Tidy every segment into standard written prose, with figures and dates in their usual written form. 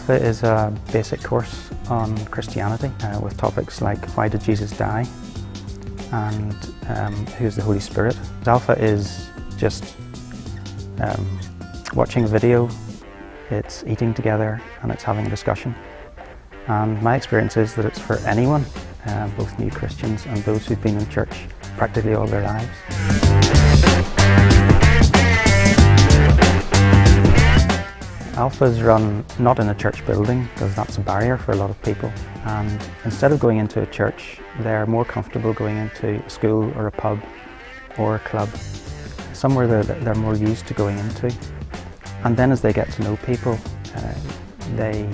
Alpha is a basic course on Christianity with topics like why did Jesus die and who's the Holy Spirit. Alpha is just watching a video, it's eating together and it's having a discussion. And my experience is that it's for anyone, both new Christians and those who've been in church practically all their lives. Alpha is run not in a church building, because that's a barrier for a lot of people, and instead of going into a church they're more comfortable going into a school or a pub or a club, somewhere that they're more used to going into. And then as they get to know people, they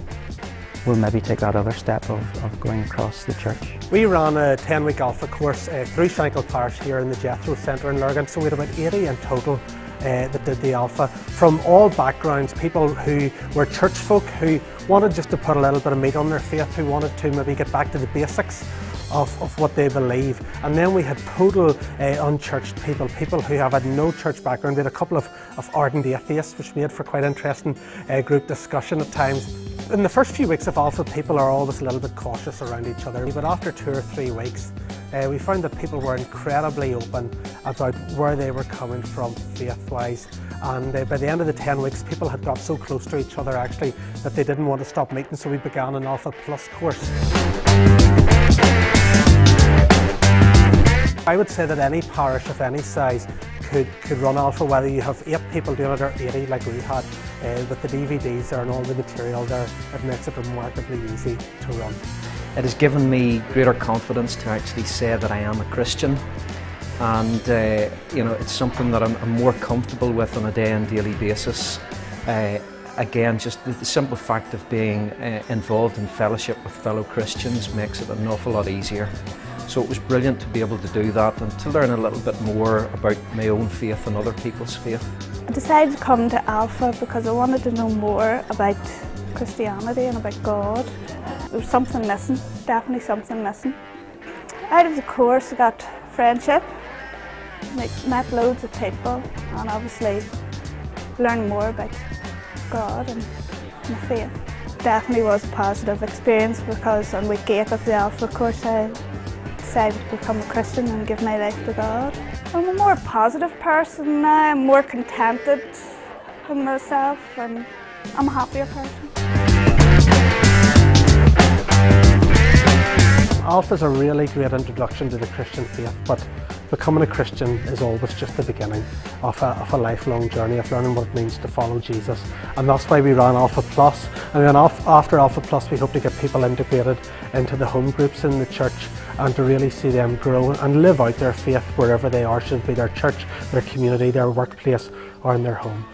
will maybe take that other step of going across the church. We ran a 10-week Alpha course through Shankill Parish here in the Jethro Centre in Lurgan, so we had about 80 in total that did the Alpha, from all backgrounds, people who were church folk who wanted just to put a little bit of meat on their faith, who wanted to maybe get back to the basics of what they believe. And then we had total unchurched people who have had no church background. We had a couple of ardent atheists, which made for quite interesting group discussion at times. In the first few weeks of Alpha, people are always a little bit cautious around each other, but after 2 or 3 weeks we found that people were incredibly open about where they were coming from faith-wise, and by the end of the 10 weeks people had got so close to each other actually that they didn't want to stop meeting, so we began an Alpha Plus course. I would say that any parish of any size could run Alpha, whether you have 8 people doing it or 80 like we had. With the DVDs there and all the material there, it makes it remarkably easy to run. It has given me greater confidence to actually say that I am a Christian, and you know, it's something that I'm more comfortable with on a day and daily basis. Again, just the simple fact of being involved in fellowship with fellow Christians makes it an awful lot easier. So it was brilliant to be able to do that and to learn a little bit more about my own faith and other people's faith. I decided to come to Alpha because I wanted to know more about Christianity and about God. There was something missing, definitely something missing. Out of the course I got friendship, met loads of people, and obviously learned more about God and my faith. Definitely was a positive experience, because on week 8 of the Alpha course I decided to become a Christian and give my life to God. I'm a more positive person now, I'm more contented in myself, and I'm a happier person. Alpha is a really great introduction to the Christian faith, but becoming a Christian is always just the beginning of a lifelong journey of learning what it means to follow Jesus. And that's why we ran Alpha Plus, and then after Alpha Plus we hope to get people integrated into the home groups in the church and to really see them grow and live out their faith wherever they are, should it be their church, their community, their workplace or in their home.